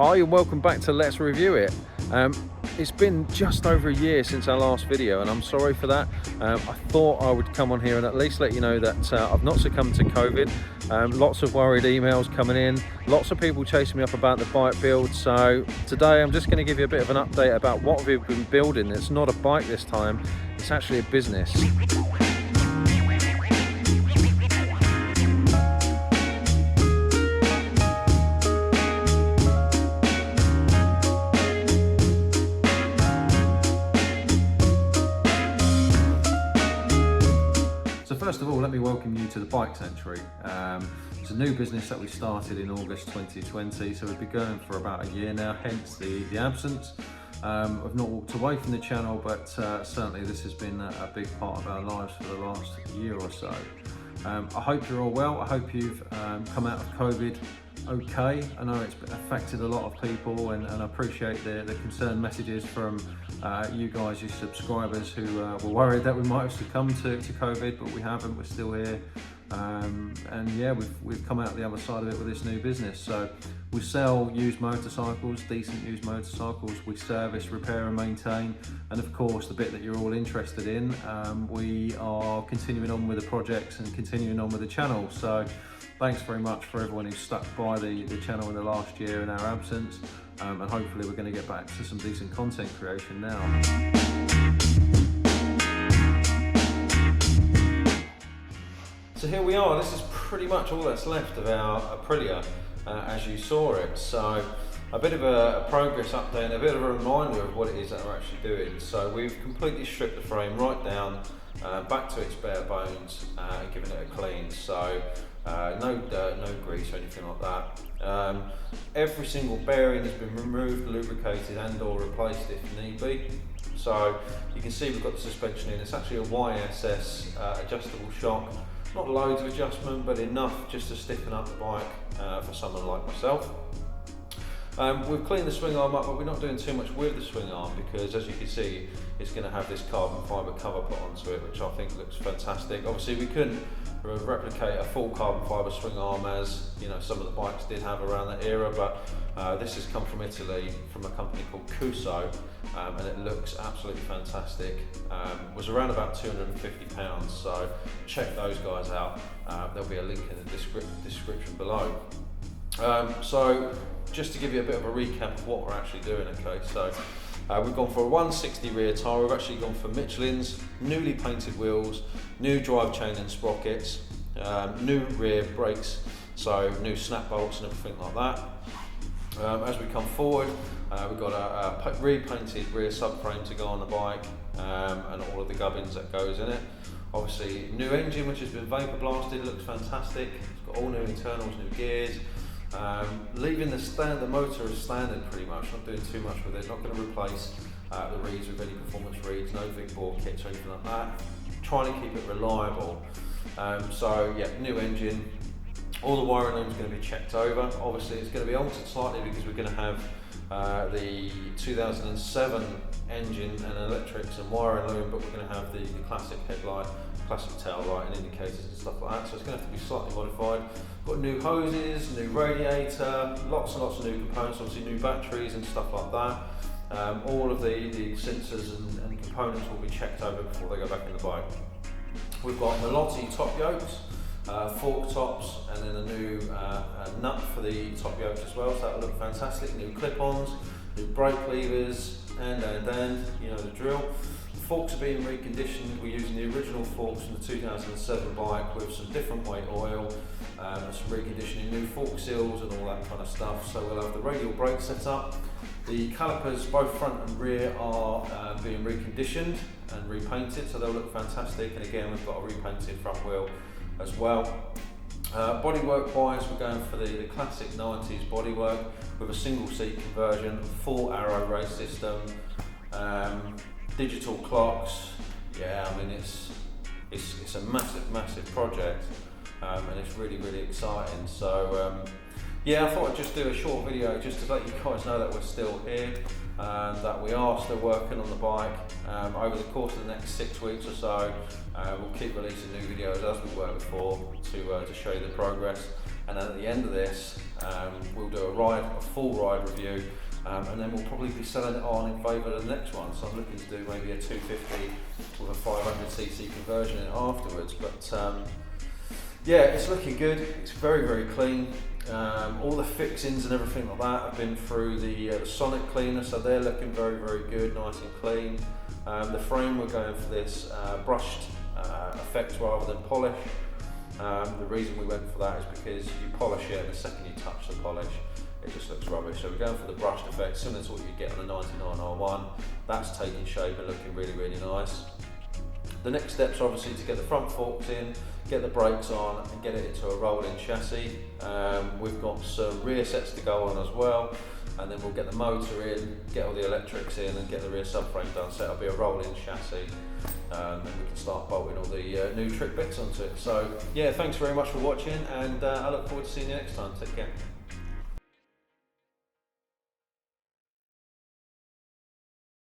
Hi and welcome back to Let's Review It. It's been just over a year since our last video and I'm sorry for that. I thought I would come on here and at least let you know that I've not succumbed to COVID. Lots of worried emails coming in, lots of people chasing me up about the bike build. So today I'm just going to give you a bit of an update about what we've been building. It's not a bike this time, it's actually a business. First of all, let me welcome you to the Bike Century. It's a new business that we started in August 2020, so we've been going for about a year now, hence the absence. I've not walked away from the channel, but certainly this has been a big part of our lives for the last year or so. I hope you're all well. I hope you've come out of COVID okay. I know it's affected a lot of people and I appreciate the concerned messages from you guys, your subscribers who were worried that we might have succumbed to COVID, but we haven't, we're still here. And yeah, we've come out the other side of it with this new business. So we sell used motorcycles, decent used motorcycles, we service, repair and maintain, and of course the bit that you're all interested in, we are continuing on with the projects and continuing on with the channel. So thanks very much for everyone who's stuck by the channel in the last year in our absence, and hopefully we're going to get back to some decent content creation now. So here we are, this is pretty much all that's left of our Aprilia as you saw it. So a bit of a progress update and a bit of a reminder of what it is that we're actually doing. So we've completely stripped the frame right down, back to its bare bones, and given it a clean. So no dirt, no grease or anything like that. Every single bearing has been removed, lubricated and or replaced if need be. So you can see we've got the suspension in. It's actually a YSS adjustable shock. Not loads of adjustment, but enough just to stiffen up the bike for someone like myself. We've cleaned the swing arm up, but we're not doing too much with the swing arm because, as you can see, it's going to have this carbon fibre cover put onto it, which I think looks fantastic. Obviously, we couldn't replicate a full carbon fibre swing arm as some of the bikes did have around that era, but this has come from Italy from a company called Cuso, and it looks absolutely fantastic. It was around about £250, so check those guys out. There'll be a link in the description below. So just to give you a bit of a recap of what we're actually doing, okay, so we've gone for a 160 rear tyre, we've actually gone for Michelin's, newly painted wheels, new drive chain and sprockets, new rear brakes, so new snap bolts and everything like that. As we come forward, we've got a repainted rear subframe to go on the bike, and all of the gubbins that goes in it. Obviously new engine which has been vapor blasted, looks fantastic, it's got all new internals, new gears. Leaving the motor as standard pretty much, not doing too much with it, not going to replace the reeds with any performance reeds, no big bore kits or anything like that. Trying to keep it reliable. So yeah, new engine, all the wiring loom is going to be checked over. Obviously it's going to be altered slightly because we're going to have the 2007 engine and electrics and wiring loom, but we're going to have the classic headlight, classic tail light and indicators and stuff like that, so it's going to have to be slightly modified. Got new hoses, new radiator, lots and lots of new components, obviously new batteries and stuff like that. All of the sensors and components will be checked over before they go back in the bike. We've got Melotti top yokes, fork tops, and then a new nut for the top yokes as well, so that'll look fantastic. New clip-ons, new brake levers, and you know the drill. The forks are being reconditioned. We're using the original forks from the 2007 bike with some different weight oil, and some reconditioning, new fork seals and all that kind of stuff. So we'll have the radial brake set up. The calipers, both front and rear, are being reconditioned and repainted, so they'll look fantastic. And again, we've got a repainted front wheel as well. Bodywork wise, we're going for the classic 90s bodywork with a single seat conversion, full arrow race system, digital clocks. Yeah, I mean it's a massive project, and it's really exciting. So yeah, I thought I'd just do a short video just to let you guys know that we're still here, that we are still working on the bike. Over the course of the next 6 weeks or so, we'll keep releasing new videos as we were before to show you the progress. and then at the end of this, we'll do a full ride review, and then we'll probably be selling it on in favour of the next one. So I'm looking to do maybe a 250 with a 500cc conversion in it afterwards. But yeah, it's looking good. It's very, very clean. All the fixings and everything like that have been through the sonic cleaner, so they're looking very, very good, nice and clean. The frame, we're going for this brushed effect rather than polish. The reason we went for that is because you polish it and the second you touch the polish, it just looks rubbish. So we're going for the brushed effect, similar to what you get on the 99R1. That's taking shape and looking really, really nice. The next steps are obviously to get the front forks in, get the brakes on and get it into a rolling chassis. We've got some rear sets to go on as well, and then we'll get the motor in, get all the electrics in and get the rear subframe done, so it'll be a rolling chassis, and we can start bolting all the new trick bits onto it. So yeah, thanks very much for watching, and I look forward to seeing you next time. Take care.